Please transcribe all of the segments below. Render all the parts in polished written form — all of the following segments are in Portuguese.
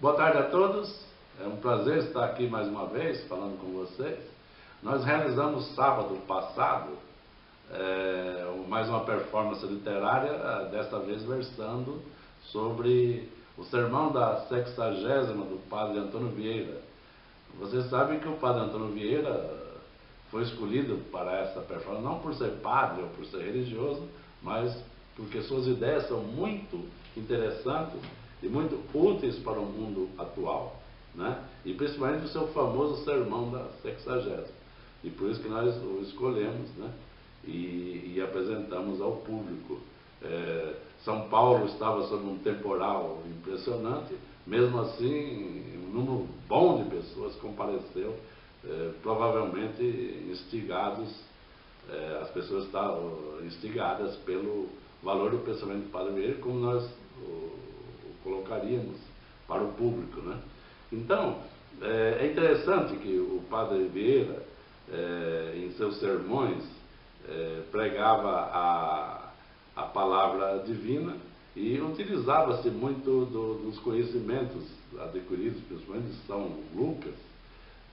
Boa tarde a todos, é um prazer estar aqui mais uma vez falando com vocês. Nós realizamos sábado passado mais uma performance literária, desta vez versando sobre o sermão da 60ª do Padre Antônio Vieira. Vocês sabem que o Padre Antônio Vieira foi escolhido para essa performance não por ser padre ou por ser religioso, mas porque suas ideias são muito interessantes e muito úteis para o mundo atual, né? E principalmente o seu famoso sermão da 60ª. E por isso que nós o escolhemos, né? E apresentamos ao público. São Paulo estava sob um temporal impressionante, mesmo assim um número bom de pessoas compareceu, provavelmente instigados, as pessoas estavam instigadas pelo valor do pensamento do Padre Vieira, como nós o colocaríamos para o público, né? Então, é interessante que o Padre Vieira, em seus sermões, pregava a palavra divina e utilizava-se muito dos conhecimentos adquiridos, principalmente de São Lucas,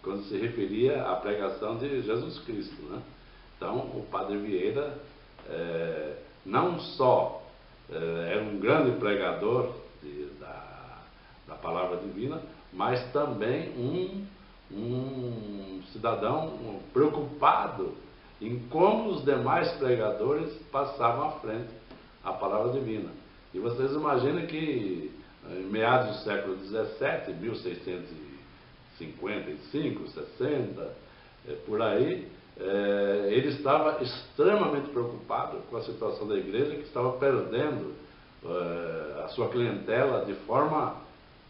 quando se referia à pregação de Jesus Cristo, né? Então, o Padre Vieira não só era um grande pregador da palavra divina, mas também um cidadão preocupado em como os demais pregadores passavam à frente a palavra divina. E vocês imaginem que em meados do século XVII, 1655, 60, por aí, ele estava extremamente preocupado com a situação da igreja, que estava perdendo a sua clientela de forma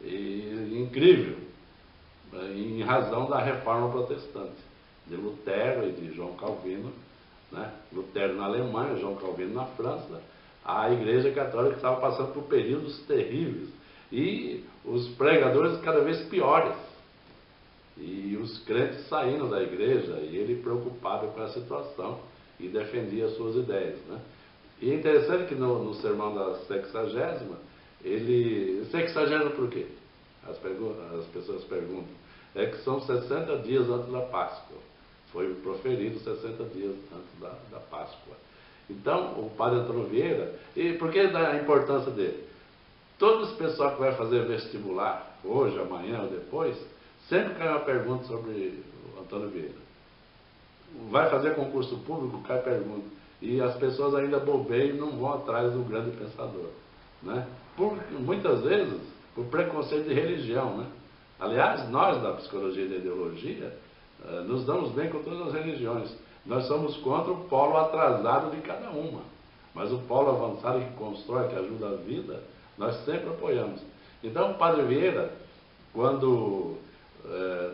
incrível, em razão da reforma protestante, de Lutero e de João Calvino, né? Lutero na Alemanha, João Calvino na França. A igreja católica estava passando por períodos terríveis e os pregadores cada vez piores. E os crentes saindo da igreja, e ele preocupado com a situação e defendia as suas ideias, né? E é interessante que no sermão da 60ª, ele... 60ª por quê? As pessoas perguntam. É que são 60 dias antes da Páscoa. Foi proferido 60 dias antes da Páscoa. Então, o Padre Antônio Vieira... E por que da importância dele? Todo esse pessoal que vai fazer vestibular, hoje, amanhã ou depois, sempre cai uma pergunta sobre o Antônio Vieira. Vai fazer concurso público, cai pergunta. E as pessoas ainda bobeiam e não vão atrás do grande pensador, né? Muitas vezes, por preconceito de religião, né? Aliás, nós da psicologia e da ideologia nos damos bem com todas as religiões. Nós somos contra o polo atrasado de cada uma. Mas o polo avançado que constrói, que ajuda a vida, nós sempre apoiamos. Então, o Padre Vieira, quando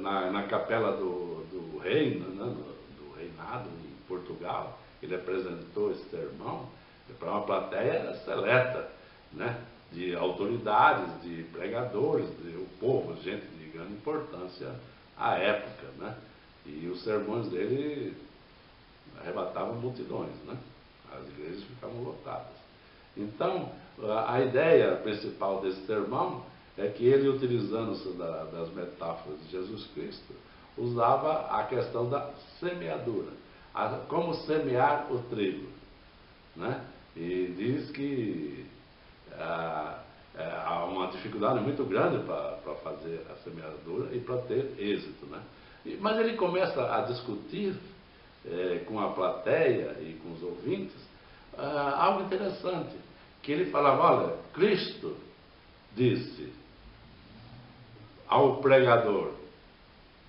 na capela do reino, né, do reinado em Portugal, ele apresentou esse sermão para uma plateia seleta, né, de autoridades, de pregadores, o povo, gente de grande importância à época, né? E os sermões dele arrebatavam multidões, né? As igrejas ficavam lotadas. Então, a ideia principal desse sermão é que ele, utilizando-se das metáforas de Jesus Cristo, usava a questão da semeadura, como semear o trigo, né? E diz que há uma dificuldade muito grande para fazer a semeadura e para ter êxito, né? Mas ele começa a discutir com a plateia e com os ouvintes algo interessante, que ele falava: olha, Cristo disse ao pregador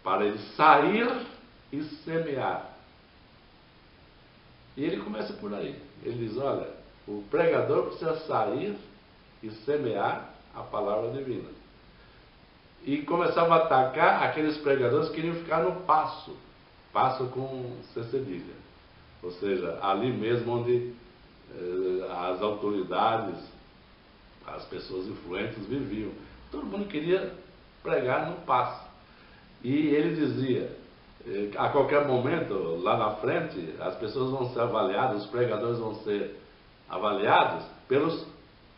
para ele sair e semear. E ele começa por aí. Ele diz: olha, o pregador precisa sair e semear a palavra divina. E começava a atacar aqueles pregadores que queriam ficar no passo com C cedilha, ou seja, ali mesmo onde as autoridades, as pessoas influentes viviam. Todo mundo queria pregar no passo. E ele dizia, a qualquer momento, lá na frente, as pessoas vão ser avaliadas, os pregadores vão ser avaliados pelos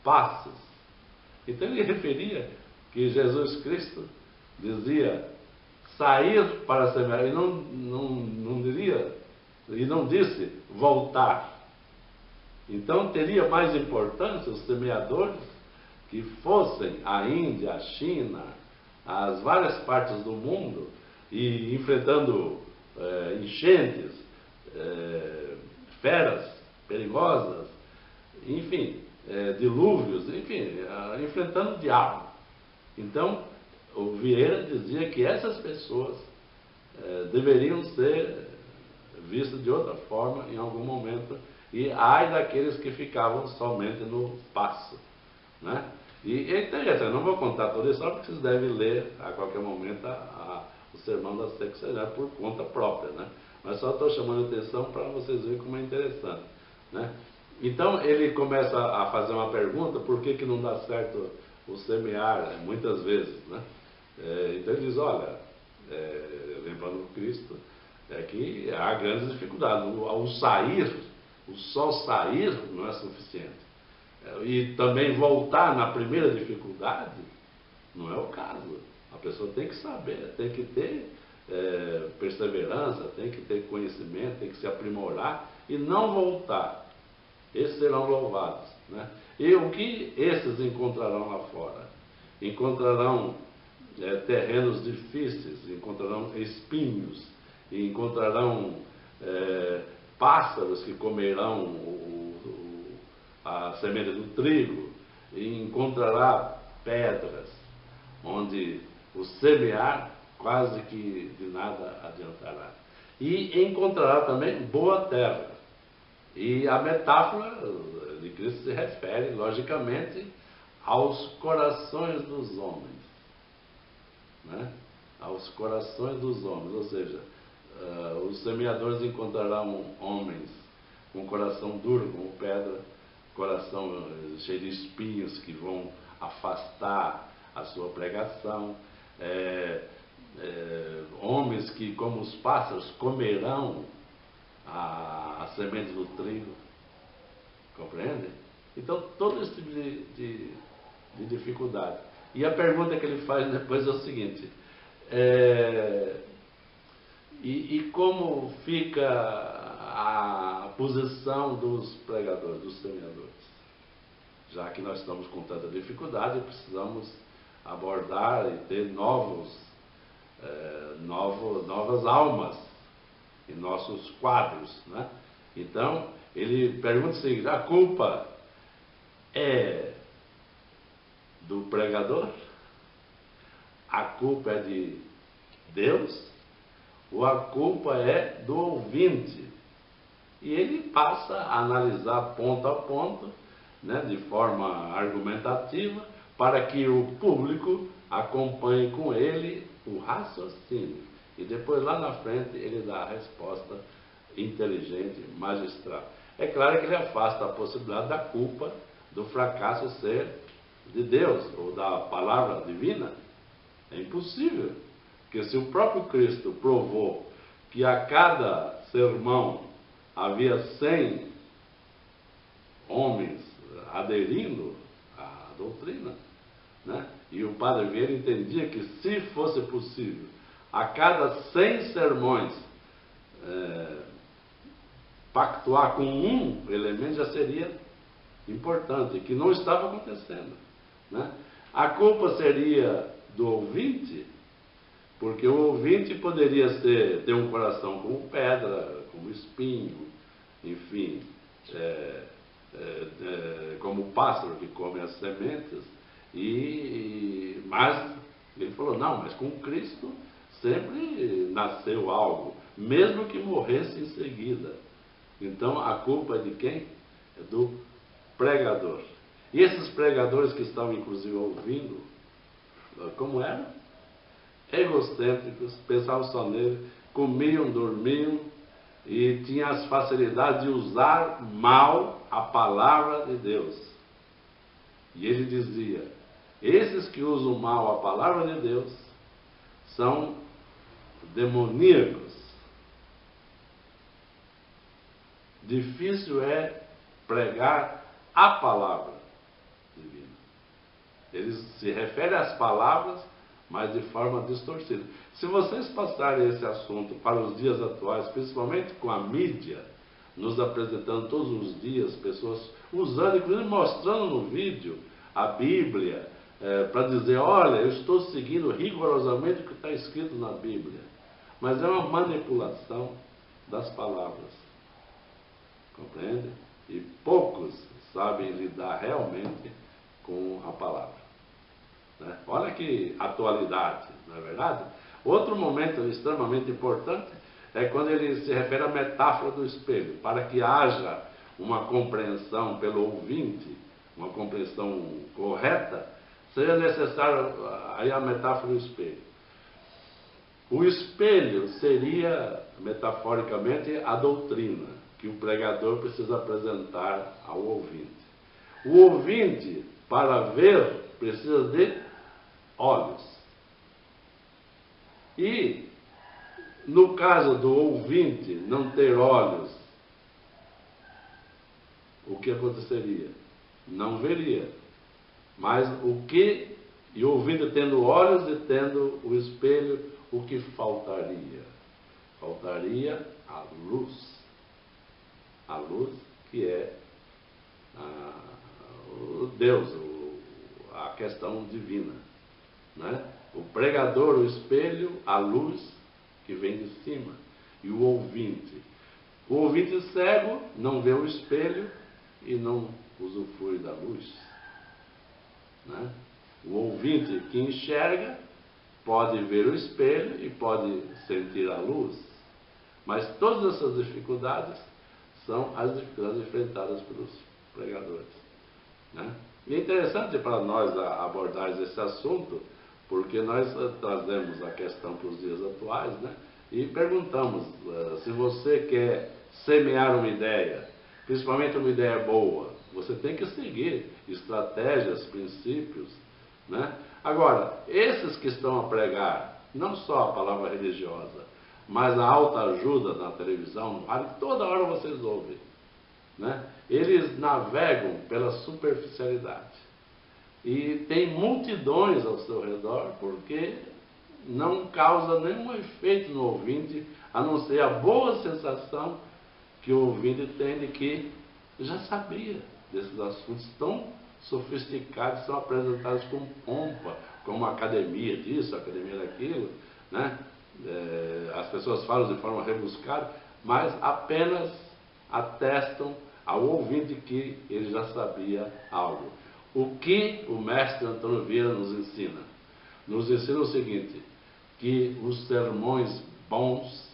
passos. Então ele referia que Jesus Cristo dizia sair para semear, e não diria, e não disse voltar. Então teria mais importância os semeadores que fossem à Índia, à China, às várias partes do mundo, e enfrentando enchentes, feras perigosas, enfim, dilúvios, enfim, enfrentando o diabo. Então, o Vieira dizia que essas pessoas deveriam ser vistas de outra forma em algum momento, e ai daqueles que ficavam somente no passo, né? E é interessante, não vou contar toda a história, porque vocês devem ler a qualquer momento o sermão da sexagésima por conta própria, né? Mas só estou chamando a atenção para vocês verem como é interessante, né? Então ele começa a fazer uma pergunta: por que não dá certo o semear muitas vezes, né? Então ele diz: olha, lembrando Cristo, que há grandes dificuldades. O só sair não é suficiente. E também voltar na primeira dificuldade não é o caso. A pessoa tem que saber, tem que ter perseverança, tem que ter conhecimento, tem que se aprimorar e não voltar. Esses serão louvados, né? E o que esses encontrarão lá fora? Encontrarão terrenos difíceis, encontrarão espinhos, encontrarão pássaros que comerão a semente do trigo, e encontrará pedras, onde o semear quase que de nada adiantará. E encontrará também boa terra. E a metáfora de Cristo se refere, logicamente, aos corações dos homens, né? Aos corações dos homens, ou seja, os semeadores encontrarão homens com coração duro como pedra, coração cheio de espinhos que vão afastar a sua pregação, homens que, como os pássaros, comerão a semente do trigo, compreende? Então, todo esse tipo de dificuldade. E a pergunta que ele faz depois é o seguinte: e como fica a posição dos pregadores, dos semeadores? Já que nós estamos com tanta dificuldade, precisamos abordar e ter novas almas em nossos quadros, né? Então, ele pergunta o seguinte: a culpa é do pregador? A culpa é de Deus? Ou a culpa é do ouvinte? E ele passa a analisar ponto a ponto, né, de forma argumentativa, para que o público acompanhe com ele o raciocínio. E depois, lá na frente, ele dá a resposta inteligente, magistral. É claro que ele afasta a possibilidade da culpa, do fracasso ser de Deus, ou da palavra divina. É impossível. Porque se o próprio Cristo provou que a cada sermão havia 100 homens aderindo à doutrina, né? E o padre Vieira entendia que, se fosse possível, a cada 100 sermões pactuar com um elemento, já seria importante, que não estava acontecendo, né? A culpa seria do ouvinte, porque o ouvinte poderia ter um coração como pedra, como espinho, enfim, como o pássaro que come as sementes, mas ele falou: não, mas com Cristo sempre nasceu algo, mesmo que morresse em seguida. Então a culpa é de quem? É do pregador. E esses pregadores que estavam inclusive ouvindo, como eram? Egocêntricos, pensavam só nele, comiam, dormiam e tinham as facilidades de usar mal a palavra de Deus. E ele dizia: esses que usam mal a palavra de Deus são demoníacos. Difícil é pregar a palavra divina. Ele se refere às palavras, mas de forma distorcida. Se vocês passarem esse assunto para os dias atuais, principalmente com a mídia, nos apresentando todos os dias, pessoas usando, inclusive mostrando no vídeo a Bíblia, para dizer, olha, eu estou seguindo rigorosamente o que está escrito na Bíblia. Mas é uma manipulação das palavras. Compreende? E poucos sabem lidar realmente com a palavra. Né? Olha que atualidade, não é verdade? Outro momento extremamente importante é quando ele se refere à metáfora do espelho, para que haja uma compreensão pelo ouvinte, uma compreensão correta, seria necessário aí a metáfora do espelho. O espelho seria, metaforicamente, a doutrina que o pregador precisa apresentar ao ouvinte. O ouvinte, para ver, precisa de olhos. E, no caso do ouvinte não ter olhos, o que aconteceria? Não veria. Mas e o ouvinte tendo olhos e tendo o espelho, o que faltaria? Faltaria a luz. A luz que é o Deus, a questão divina. Né? O pregador, o espelho, a luz que vem de cima. E o ouvinte. O ouvinte cego não vê o espelho e não usufrui da luz. Né? O ouvinte que enxerga pode ver o espelho e pode sentir a luz. Mas todas essas dificuldades são as dificuldades enfrentadas pelos pregadores. Né? E é interessante para nós abordar esse assunto, porque nós trazemos a questão para os dias atuais, né? E perguntamos, se você quer semear uma ideia, principalmente uma ideia boa, você tem que seguir estratégias, princípios. Né? Agora, esses que estão a pregar, não só a palavra religiosa, mas a autoajuda na televisão, no rádio, toda hora vocês ouvem. Né? Eles navegam pela superficialidade. E tem multidões ao seu redor, porque não causa nenhum efeito no ouvinte, a não ser a boa sensação que o ouvinte tem de que já sabia desses assuntos tão sofisticados, são apresentados com pompa, como academia disso, academia daquilo, né? As pessoas falam de forma rebuscada, mas apenas atestam ao ouvinte que ele já sabia algo. O que o mestre Antônio Vieira nos ensina? Nos ensina o seguinte, que os sermões bons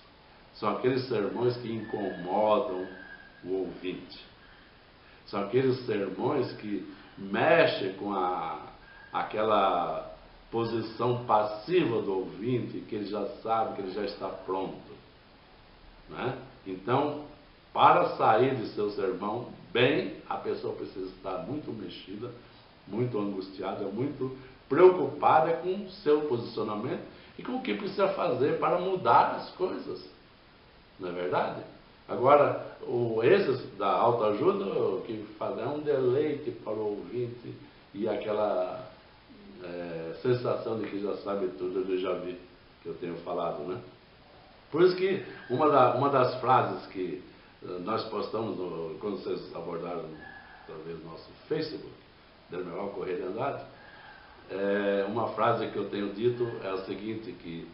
são aqueles sermões que incomodam o ouvinte. São aqueles sermões que mexem com aquela posição passiva do ouvinte, que ele já sabe, que ele já está pronto. Né? Então, para sair de seu sermão bem, a pessoa precisa estar muito mexida, muito angustiada, muito preocupada com o seu posicionamento e com o que precisa fazer para mudar as coisas. Não é verdade? Agora, esses da autoajuda, o que fazem é um deleite para o ouvinte e aquela sensação de que já sabe tudo, eu já vi, que eu tenho falado, né? Por isso que uma das frases que nós postamos, quando vocês abordaram, talvez, no nosso Facebook, Dermewal Correia de Andrade, uma frase que eu tenho dito é a seguinte, que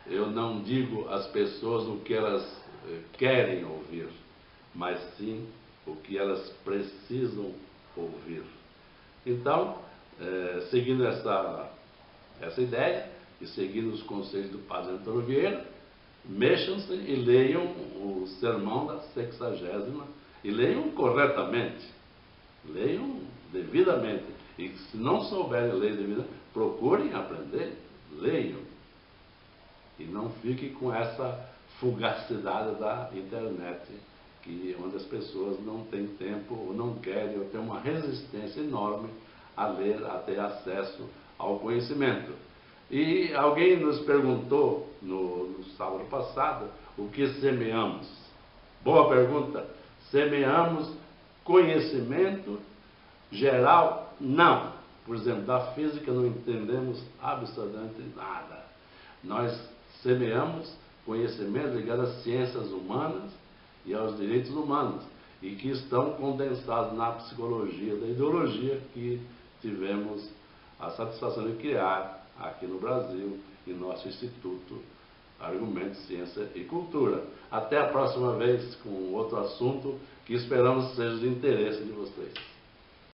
eu não digo às pessoas o que elas querem ouvir, mas sim o que elas precisam ouvir. Então, seguindo essa ideia e seguindo os conselhos do Padre Antônio Vieira, mexam-se e leiam o sermão da 60ª e leiam corretamente, leiam devidamente. E se não souberem ler devidamente, procurem aprender, leiam. E não fiquem com essa fugacidade da internet, onde as pessoas não têm tempo, ou não querem, ou têm uma resistência enorme a ler, a ter acesso ao conhecimento. E alguém nos perguntou no sábado passado o que semeamos. Boa pergunta. Semeamos conhecimento geral Não. Por exemplo, da física não entendemos absolutamente nada. Nós semeamos conhecimentos ligados às ciências humanas e aos direitos humanos, e que estão condensados na psicologia da ideologia que tivemos a satisfação de criar aqui no Brasil, em nosso Instituto Argumentos, Ciência e Cultura. Até a próxima vez com outro assunto que esperamos seja de interesse de vocês.